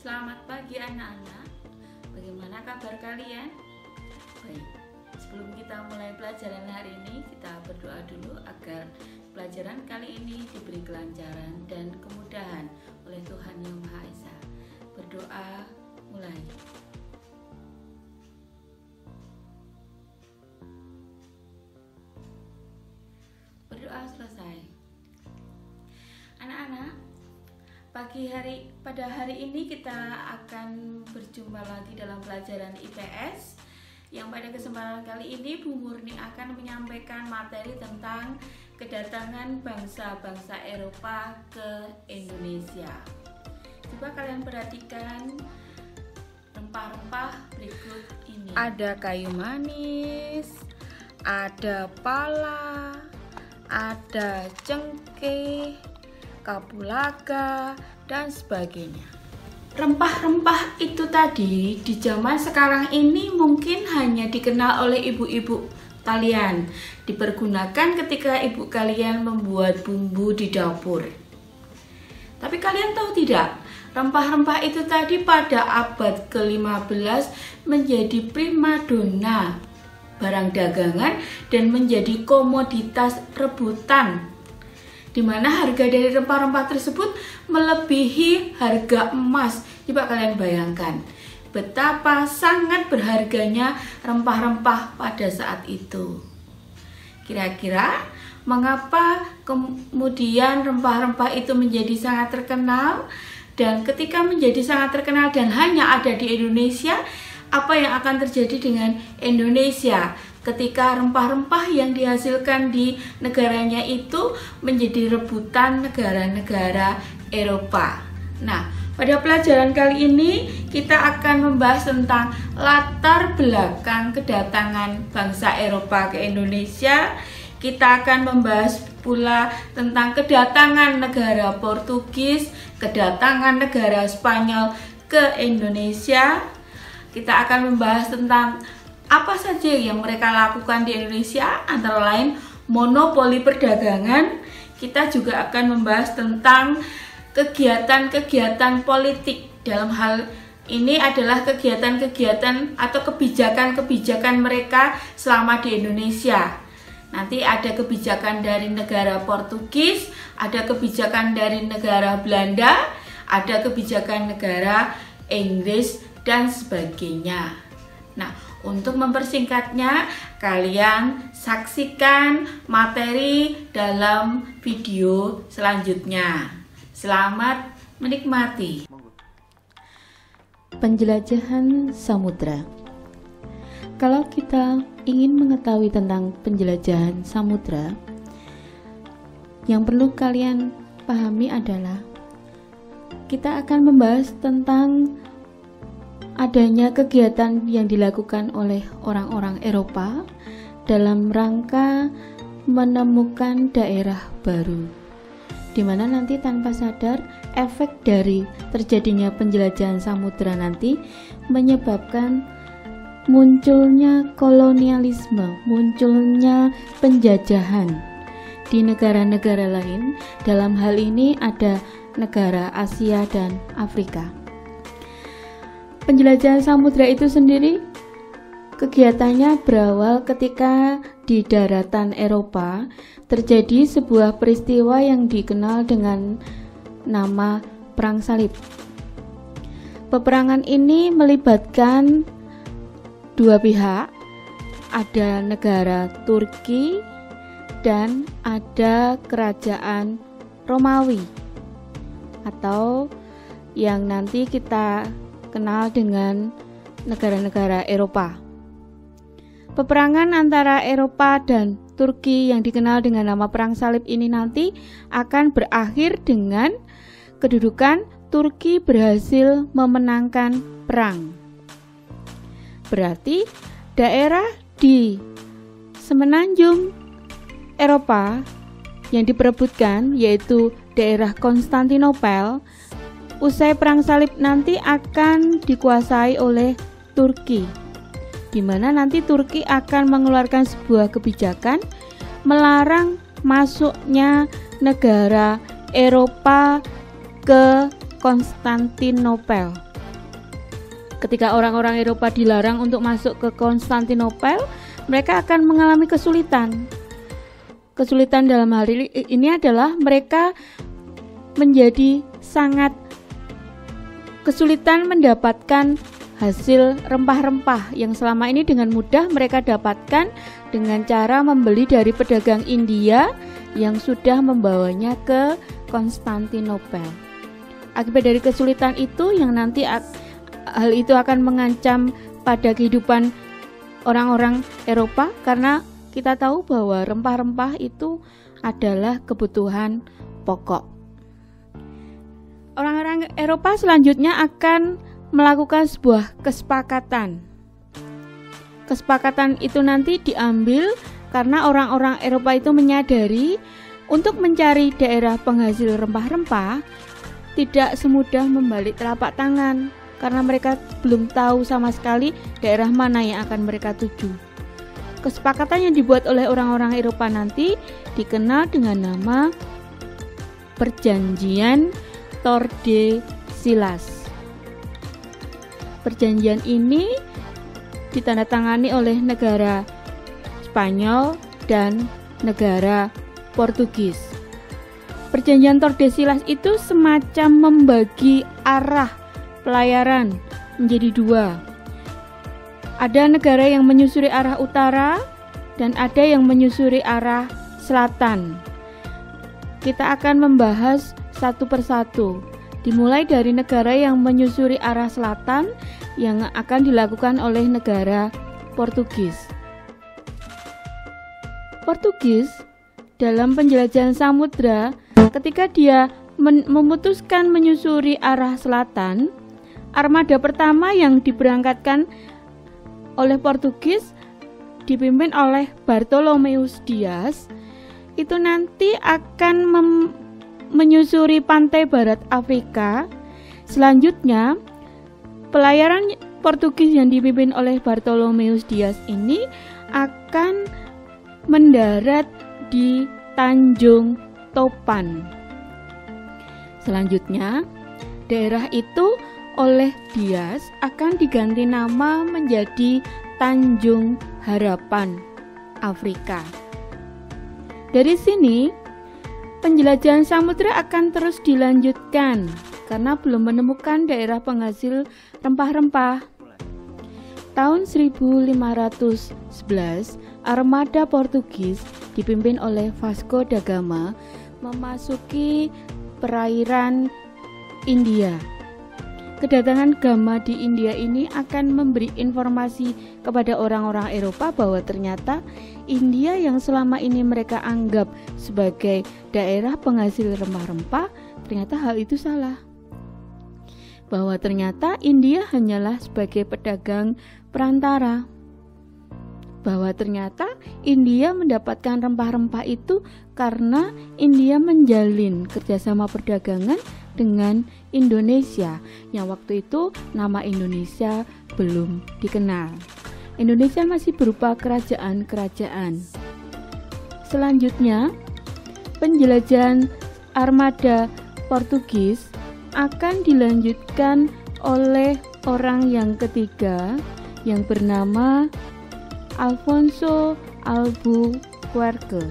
Selamat pagi anak-anak. Bagaimana kabar kalian? Baik, sebelum kita mulai pelajaran hari ini, kita berdoa dulu agar pelajaran kali ini diberi kelancaran dan kemudahan oleh Tuhan Yang Maha Esa. Berdoa mulai. Berdoa selesai. Anak-anak, pada hari ini kita akan berjumpa lagi dalam pelajaran IPS, yang pada kesempatan kali ini Bu Murni akan menyampaikan materi tentang kedatangan bangsa-bangsa Eropa ke Indonesia. Coba kalian perhatikan rempah-rempah berikut ini. Ada kayu manis, ada pala, ada cengkeh, kapulaga, dan sebagainya. Rempah-rempah itu tadi di zaman sekarang ini mungkin hanya dikenal oleh ibu-ibu kalian. Dipergunakan ketika ibu kalian membuat bumbu di dapur. Tapi kalian tahu tidak? Rempah-rempah itu tadi pada abad ke-15 menjadi primadona barang dagangan dan menjadi komoditas rebutan, di mana harga dari rempah-rempah tersebut melebihi harga emas. Coba kalian bayangkan betapa sangat berharganya rempah-rempah pada saat itu. Kira-kira mengapa kemudian rempah-rempah itu menjadi sangat terkenal? Dan ketika menjadi sangat terkenal dan hanya ada di Indonesia, apa yang akan terjadi dengan Indonesia ketika rempah-rempah yang dihasilkan di negaranya itu menjadi rebutan negara-negara Eropa? Nah, pada pelajaran kali ini kita akan membahas tentang latar belakang kedatangan bangsa Eropa ke Indonesia. Kita akan membahas pula tentang kedatangan negara Portugis, kedatangan negara Spanyol ke Indonesia. Kita akan membahas tentang apa saja yang mereka lakukan di Indonesia, antara lain monopoli perdagangan. Kita juga akan membahas tentang kegiatan-kegiatan politik. Dalam hal ini adalah kegiatan-kegiatan atau kebijakan-kebijakan mereka selama di Indonesia. Nanti ada kebijakan dari negara Portugis, ada kebijakan dari negara Belanda, ada kebijakan negara Inggris, dan sebagainya. Nah, untuk mempersingkatnya, kalian saksikan materi dalam video selanjutnya. Selamat menikmati. Penjelajahan samudra. Kalau kita ingin mengetahui tentang penjelajahan samudra, yang perlu kalian pahami adalah kita akan membahas tentang adanya kegiatan yang dilakukan oleh orang-orang Eropa dalam rangka menemukan daerah baru, di mana nanti tanpa sadar efek dari terjadinya penjelajahan samudra nanti menyebabkan munculnya kolonialisme, munculnya penjajahan di negara-negara lain. Dalam hal ini ada negara Asia dan Afrika. Penjelajahan samudra itu sendiri kegiatannya berawal ketika di daratan Eropa terjadi sebuah peristiwa yang dikenal dengan nama Perang Salib. Peperangan ini melibatkan dua pihak, ada negara Turki dan ada kerajaan Romawi atau yang nanti kita kenal dengan negara-negara Eropa. Peperangan antara Eropa dan Turki yang dikenal dengan nama Perang Salib ini nanti akan berakhir dengan kedudukan Turki berhasil memenangkan perang. Berarti daerah di semenanjung Eropa yang diperebutkan, yaitu daerah Konstantinopel, usai Perang Salib nanti akan dikuasai oleh Turki, di mana nanti Turki akan mengeluarkan sebuah kebijakan melarang masuknya negara Eropa ke Konstantinopel. Ketika orang-orang Eropa dilarang untuk masuk ke Konstantinopel, mereka akan mengalami kesulitan. Kesulitan dalam hal ini adalah mereka menjadi sangat kesulitan mendapatkan hasil rempah-rempah yang selama ini dengan mudah mereka dapatkan dengan cara membeli dari pedagang India yang sudah membawanya ke Konstantinopel. Akibat dari kesulitan itu yang nanti hal itu akan mengancam pada kehidupan orang-orang Eropa, karena kita tahu bahwa rempah-rempah itu adalah kebutuhan pokok. Orang-orang Eropa selanjutnya akan melakukan sebuah kesepakatan. Kesepakatan itu nanti diambil karena orang-orang Eropa itu menyadari untuk mencari daerah penghasil rempah-rempah tidak semudah membalik telapak tangan, karena mereka belum tahu sama sekali daerah mana yang akan mereka tuju. Kesepakatan yang dibuat oleh orang-orang Eropa nanti dikenal dengan nama Perjanjian Tordesillas. Perjanjian ini ditandatangani oleh negara Spanyol dan negara Portugis. Perjanjian Tordesillas itu semacam membagi arah pelayaran menjadi dua. Ada negara yang menyusuri arah utara dan ada yang menyusuri arah selatan. Kita akan membahas satu persatu. Dimulai dari negara yang menyusuri arah selatan yang akan dilakukan oleh negara Portugis. Portugis dalam penjelajahan samudra, ketika dia memutuskan menyusuri arah selatan, armada pertama yang diberangkatkan oleh Portugis dipimpin oleh Bartolomeus Dias itu nanti akan menyusuri pantai barat Afrika. Selanjutnya, pelayaran Portugis yang dipimpin oleh Bartolomeus Dias ini akan mendarat di Tanjung Topan. Selanjutnya, daerah itu oleh Dias akan diganti nama menjadi Tanjung Harapan, Afrika. Dari sini, penjelajahan samudra akan terus dilanjutkan karena belum menemukan daerah penghasil rempah-rempah. Tahun 1511, armada Portugis dipimpin oleh Vasco da Gama memasuki perairan India. Kedatangan Gama di India ini akan memberi informasi kepada orang-orang Eropa bahwa ternyata India yang selama ini mereka anggap sebagai daerah penghasil rempah-rempah, ternyata hal itu salah. Bahwa ternyata India hanyalah sebagai pedagang perantara. Bahwa ternyata India mendapatkan rempah-rempah itu karena India menjalin kerjasama perdagangan dengan Indonesia, yang waktu itu nama Indonesia belum dikenal. Indonesia masih berupa kerajaan-kerajaan. Selanjutnya, penjelajahan armada Portugis akan dilanjutkan oleh orang yang ketiga yang bernama Alfonso Albuquerque.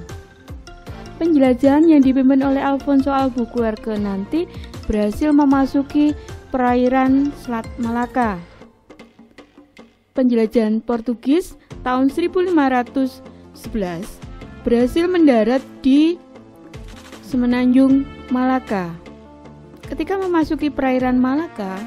Penjelajahan yang dipimpin oleh Alfonso Albuquerque nanti berhasil memasuki perairan Selat Malaka. Penjelajahan Portugis tahun 1511 berhasil mendarat di Semenanjung Malaka. Ketika memasuki perairan Malaka,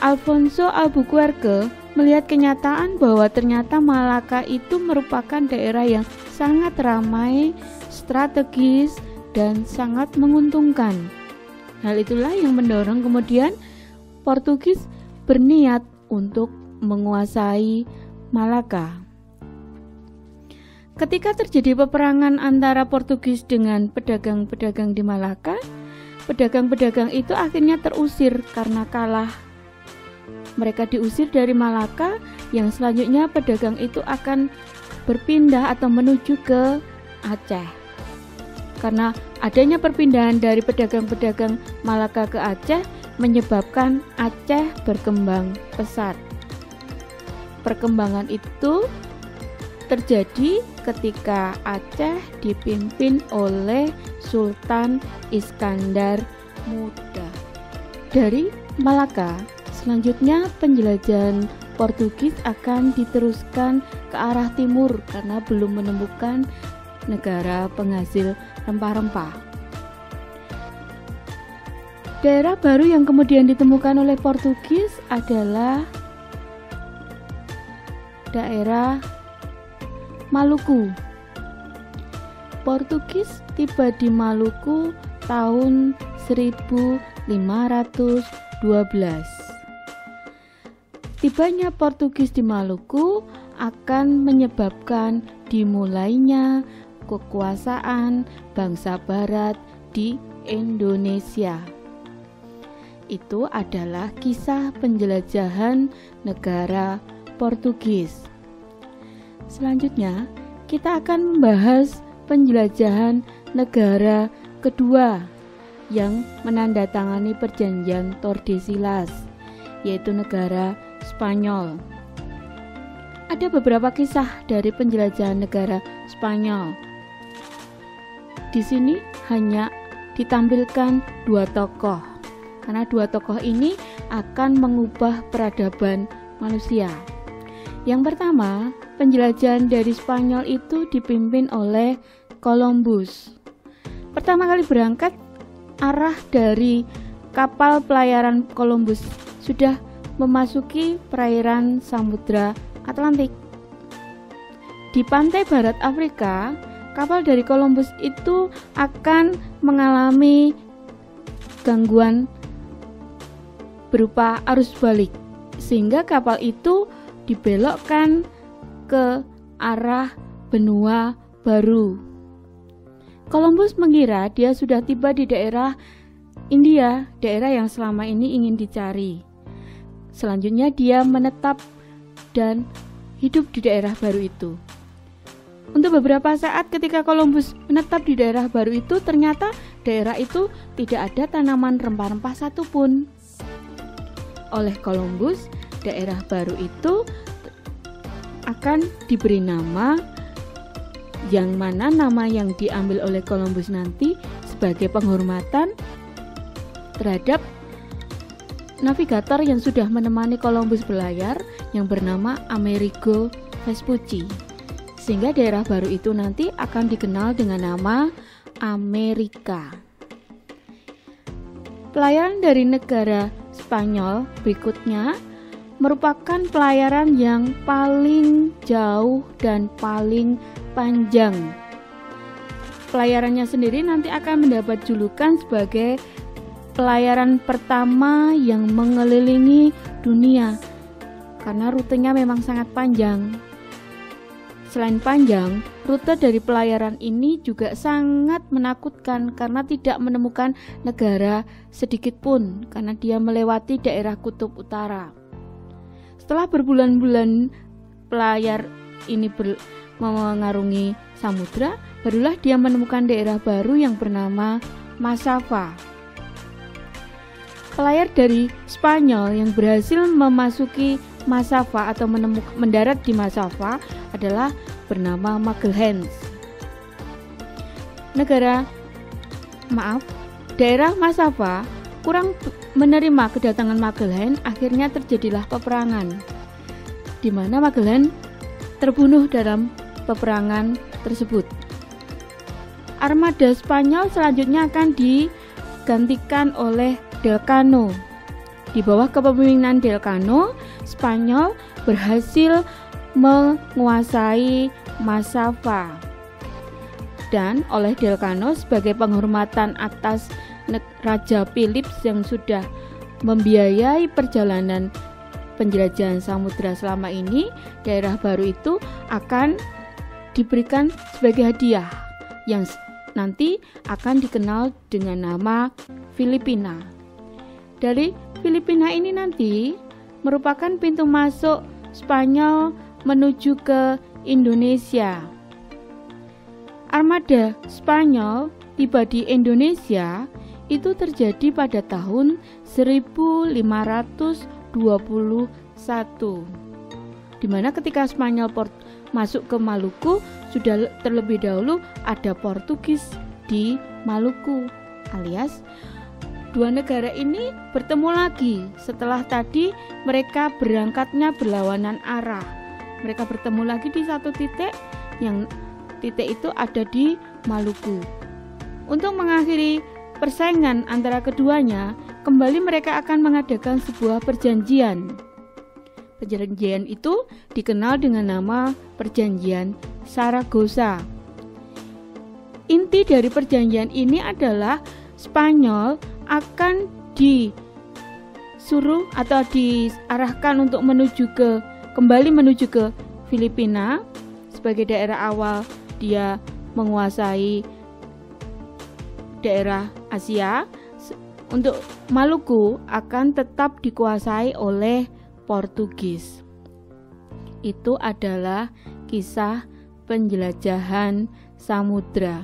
Alfonso Albuquerque melihat kenyataan bahwa ternyata Malaka itu merupakan daerah yang sangat ramai, strategis, dan sangat menguntungkan. Hal itulah yang mendorong kemudian Portugis berniat untuk menguasai Malaka. Ketika terjadi peperangan antara Portugis dengan pedagang-pedagang di Malaka, pedagang-pedagang itu akhirnya terusir karena kalah. Mereka diusir dari Malaka, yang selanjutnya pedagang itu akan berpindah atau menuju ke Aceh. Karena adanya perpindahan dari pedagang-pedagang Malaka ke Aceh, menyebabkan Aceh berkembang pesat. Perkembangan itu terjadi ketika Aceh dipimpin oleh Sultan Iskandar Muda. Dari Malaka, selanjutnya penjelajahan Portugis akan diteruskan ke arah timur karena belum menemukan negara penghasil rempah-rempah. Daerah baru yang kemudian ditemukan oleh Portugis adalah daerah Maluku. Portugis tiba di Maluku tahun 1512. Tibanya Portugis di Maluku akan menyebabkan dimulainya kekuasaan bangsa Barat di Indonesia. Itu adalah kisah penjelajahan negara Portugis. Selanjutnya, kita akan membahas penjelajahan negara kedua yang menandatangani perjanjian Tordesillas, yaitu negara Spanyol. Ada beberapa kisah dari penjelajahan negara Spanyol. Di sini hanya ditampilkan dua tokoh, karena dua tokoh ini akan mengubah peradaban manusia. Yang pertama, penjelajahan dari Spanyol itu dipimpin oleh Columbus. Pertama kali berangkat, arah dari kapal pelayaran Columbus sudah memasuki perairan Samudra Atlantik. Di pantai barat Afrika, kapal dari Columbus itu akan mengalami gangguan berupa arus balik, sehingga kapal itu dibelokkan ke arah benua baru. Columbus mengira dia sudah tiba di daerah India, daerah yang selama ini ingin dicari. Selanjutnya dia menetap dan hidup di daerah baru itu. Untuk beberapa saat ketika Columbus menetap di daerah baru itu, ternyata daerah itu tidak ada tanaman rempah-rempah satupun. Oleh Columbus, daerah baru itu akan diberi nama, yang mana nama yang diambil oleh Columbus nanti sebagai penghormatan terhadap navigator yang sudah menemani Columbus berlayar yang bernama Amerigo Vespucci, sehingga daerah baru itu nanti akan dikenal dengan nama Amerika. Pelayaran dari negara Spanyol berikutnya merupakan pelayaran yang paling jauh dan paling panjang. Pelayarannya sendiri nanti akan mendapat julukan sebagai pelayaran pertama yang mengelilingi dunia karena rutenya memang sangat panjang. Selain panjang, rute dari pelayaran ini juga sangat menakutkan karena tidak menemukan negara sedikit pun karena dia melewati daerah kutub utara. Setelah berbulan-bulan pelayar ini mengarungi samudra, barulah dia menemukan daerah baru yang bernama Massawa. Pelayar dari Spanyol yang berhasil memasuki Massawa atau mendarat di Massawa adalah bernama Magalhães. Daerah Massawa kurang menerima kedatangan Magalhães, akhirnya terjadilah peperangan, di mana Magalhães terbunuh dalam peperangan tersebut. Armada Spanyol selanjutnya akan digantikan oleh Delcano. Di bawah kepemimpinan Delcano, Spanyol berhasil menguasai Massawa. Dan oleh Delcano sebagai penghormatan atas Raja Philips yang sudah membiayai perjalanan penjelajahan samudra selama ini, daerah baru itu akan diberikan sebagai hadiah yang nanti akan dikenal dengan nama Filipina. Dari Filipina ini nanti merupakan pintu masuk Spanyol menuju ke Indonesia. Armada Spanyol tiba di Indonesia itu terjadi pada tahun 1521, di mana ketika Spanyol masuk ke Maluku, sudah terlebih dahulu ada Portugis di Maluku, alias dua negara ini bertemu lagi setelah tadi mereka berangkatnya berlawanan arah. Mereka bertemu lagi di satu titik, yang titik itu ada di Maluku. Untuk mengakhiri persaingan antara keduanya, kembali mereka akan mengadakan sebuah perjanjian. Perjanjian itu dikenal dengan nama Perjanjian Saragossa. Inti dari perjanjian ini adalah Spanyol akan disuruh atau diarahkan untuk kembali menuju ke Filipina sebagai daerah awal dia menguasai daerah Asia. Untuk Maluku akan tetap dikuasai oleh Portugis. Itu adalah kisah penjelajahan samudra.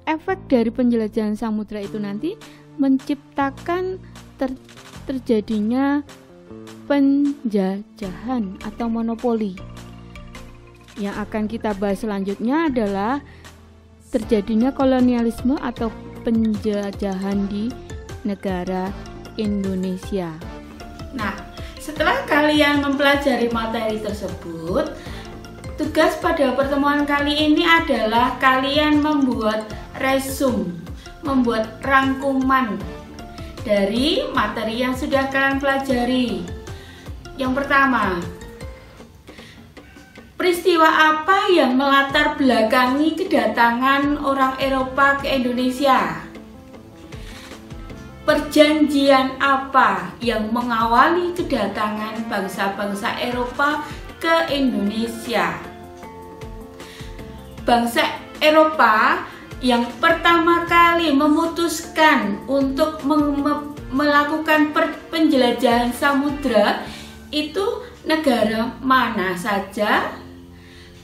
Efek dari penjelajahan samudra itu nanti menciptakan terjadinya penjajahan atau monopoli. Yang akan kita bahas selanjutnya adalah terjadinya kolonialisme atau penjajahan di negara Indonesia. Nah, setelah kalian mempelajari materi tersebut, tugas pada pertemuan kali ini adalah kalian membuat resume, membuat rangkuman dari materi yang sudah kalian pelajari. Yang pertama, peristiwa apa yang melatar belakangi kedatangan orang Eropa ke Indonesia? Perjanjian apa yang mengawali kedatangan bangsa-bangsa Eropa ke Indonesia? Bangsa Eropa yang pertama kali memutuskan untuk melakukan penjelajahan samudra itu negara mana saja?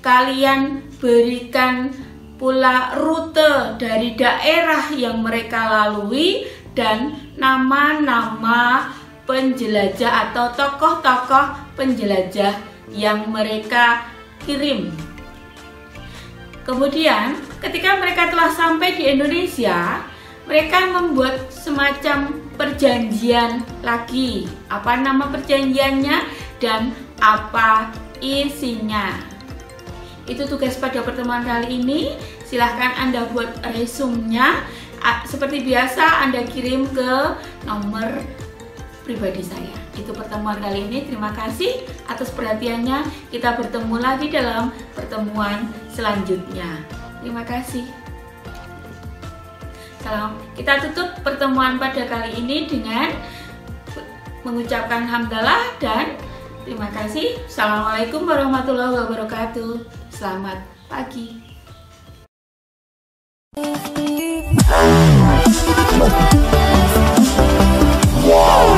Kalian berikan pula rute dari daerah yang mereka lalui dan nama-nama penjelajah atau tokoh-tokoh penjelajah yang mereka kirim. Kemudian ketika mereka telah sampai di Indonesia, mereka membuat semacam perjanjian lagi. Apa nama perjanjiannya dan apa isinya? Itu tugas pada pertemuan kali ini. Silahkan Anda buat resumenya. Seperti biasa Anda kirim ke nomor pribadi saya. Itu pertemuan kali ini. Terima kasih atas perhatiannya. Kita bertemu lagi dalam pertemuan selanjutnya. Terima kasih. Salam. Kita tutup pertemuan pada kali ini dengan mengucapkan hamdalah dan terima kasih. Assalamualaikum warahmatullahi wabarakatuh. Selamat pagi. Wow.